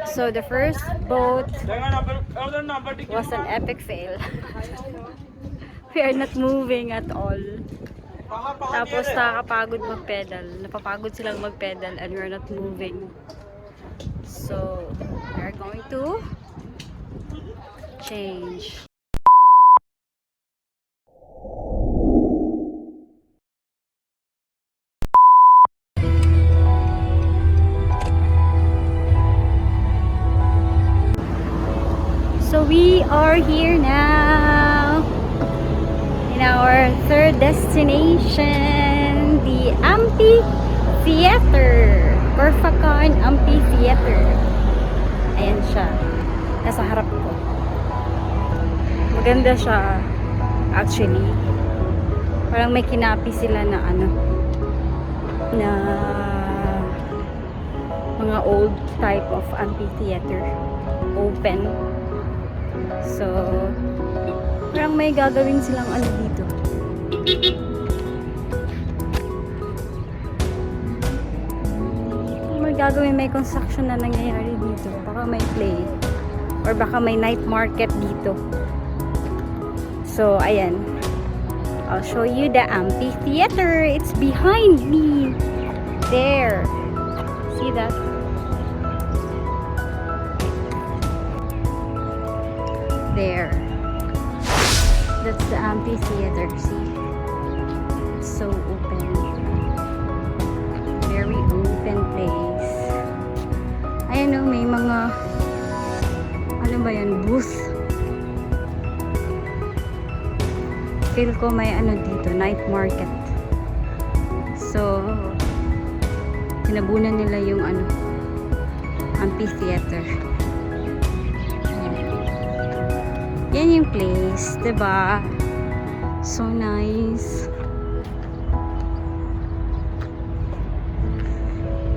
So the first boat was an epic fail. We are not moving at all. Tapos nakakapagod mag-pedal. Napapagod silang mag-pedal and we're not moving. So we are going to change. So we are here now in our third destination, the Amphitheater. Corfacon Amphitheater. Ayan siya. Nasa harap ko. Maganda siya actually. Parang may kinapi sila na na mga old type of amphitheater. Open. So, parang may gagawin silang dito. May gagawin, may construction na nangyayari dito. Baka may play. Or baka may night market dito. So, ayan. I'll show you the amphitheater. It's behind me. There. See that? There. That's the amphitheater. See? It's so open. Very open place. Ayan o, may mga ano ba yan? Booth. Feel ko may dito, night market. So, tinabunan nila yung amphitheater. Yan yung place, diba? So nice.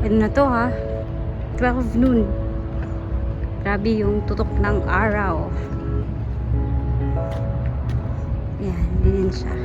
Ano na to ha? 12 noon. Grabe yung tutok ng araw. Yan, din siya.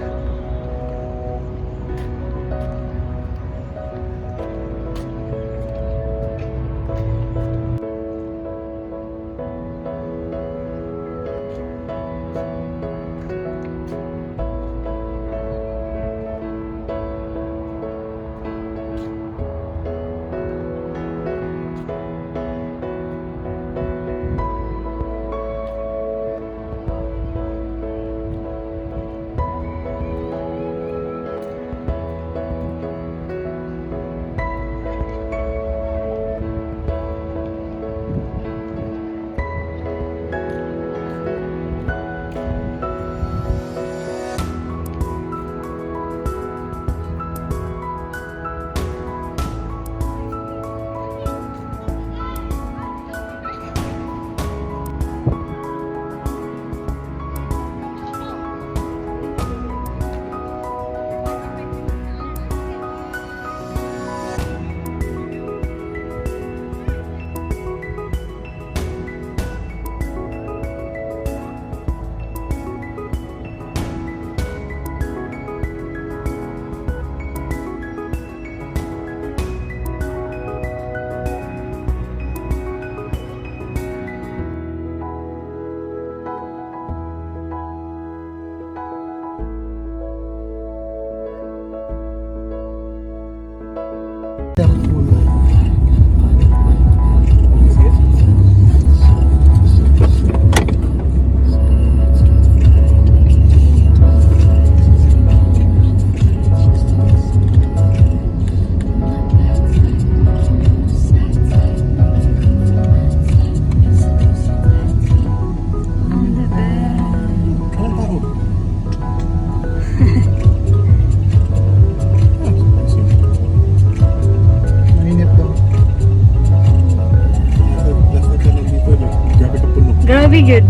Grabe good.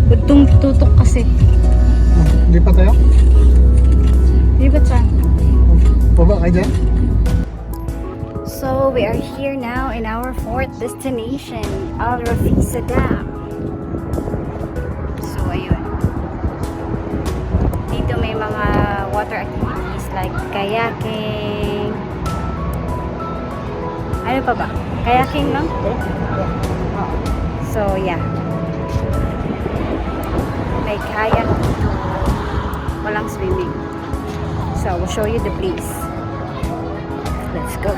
Butong tutok kasi. Lipat tayo? Lipat siya. Baba kayo dyan? So we are here now in our fourth destination, Al Rafisa Dam. So ayun. Dito may mga water activities like kayaking, Ano pa ba? Kayaking lang? So, yeah. May kayak dito. Walang swimming. So, we'll show you the place. Let's go.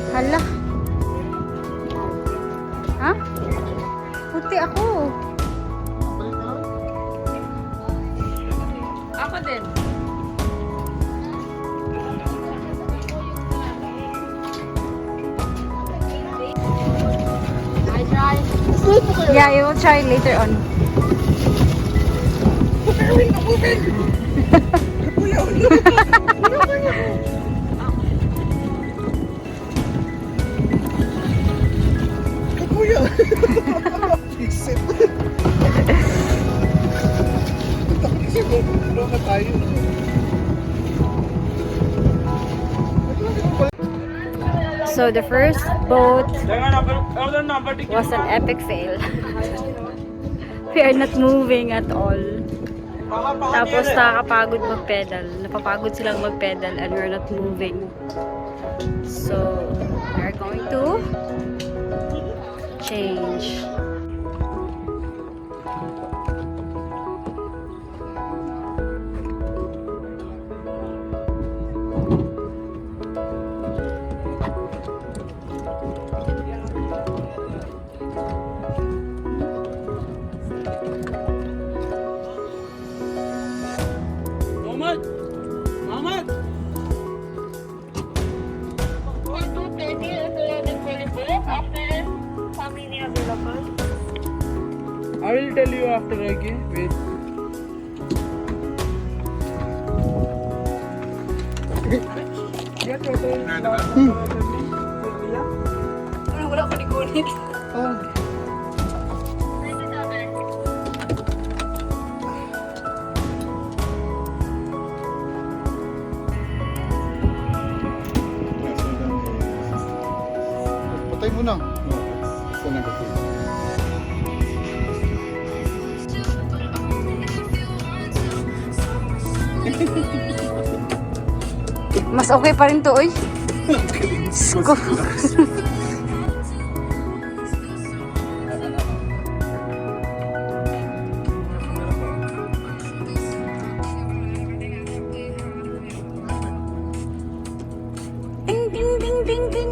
Hala. Ha? Puti ako. Ako din. Yeah, you will try later on. Kuya! Fix it! Takot kasi bulo na tayo. So the first boat was an epic fail. We are not moving at all. Tapos nakakapagod mag-pedal. Napapagod silang mag-pedal and we're not moving. So we're going to change. Muhammad! Muhammad! I will tell you after, okay? Wait. Wala ko nigulit. Oh. Patay mo na. Gusto na kasi. Mas okay pa rin to, oy. Sko. Ding ding ding ding ding.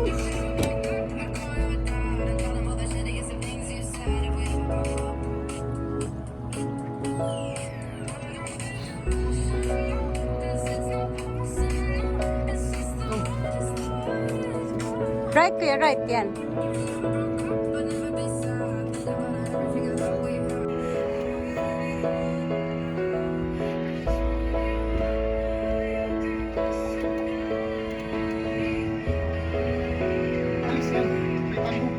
Right, kuya, right. Yan. Alis yan. May tanong.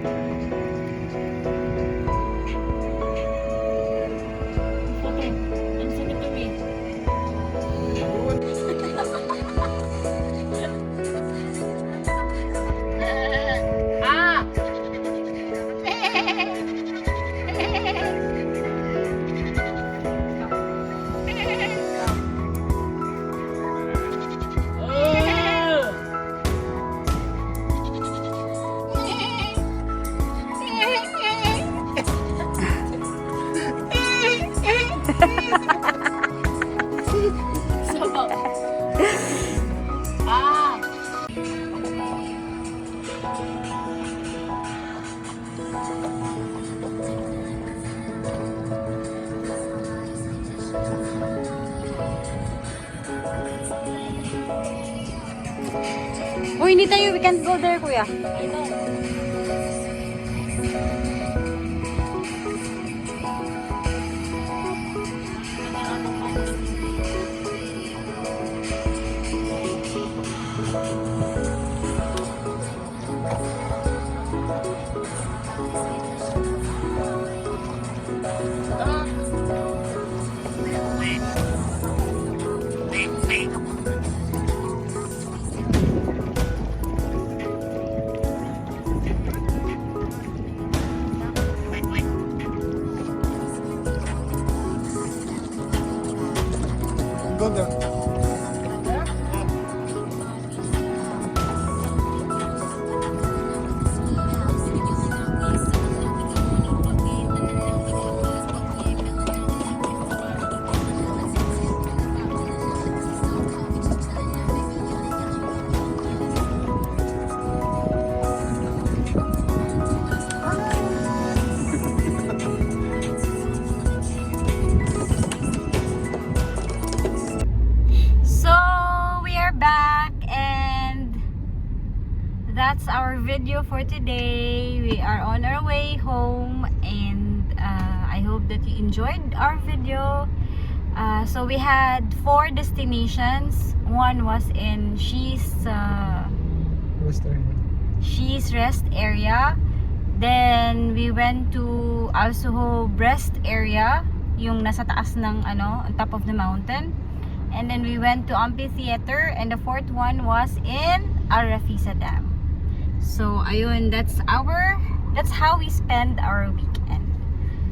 Uy, hindi tayo. We can't go there, kuya. Go there. So, we are back and that's our video for today. We are on our way home and I hope that you enjoyed our video. So, we had 4 destinations. One was in She's rest area. Then, we went to Alsuho Breast area, yung nasa taas ng on top of the mountain. And then we went to amphitheater, and the 4th one was in Arafisa Dam. So ayun, that's how we spend our weekend.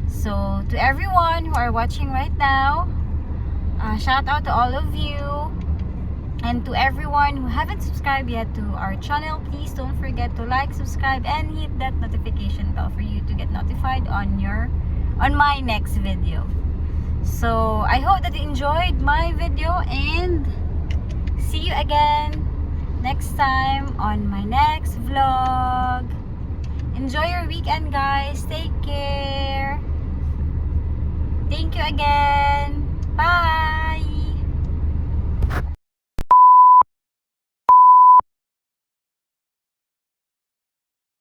So to everyone who are watching right now, shout out to all of you, and to everyone who haven't subscribed yet to our channel, please don't forget to like, subscribe, and hit that notification bell for you to get notified on my next video. So, I hope that you enjoyed my video and see you again next time on my next vlog. Enjoy your weekend, guys. Take care. Thank you again. Bye.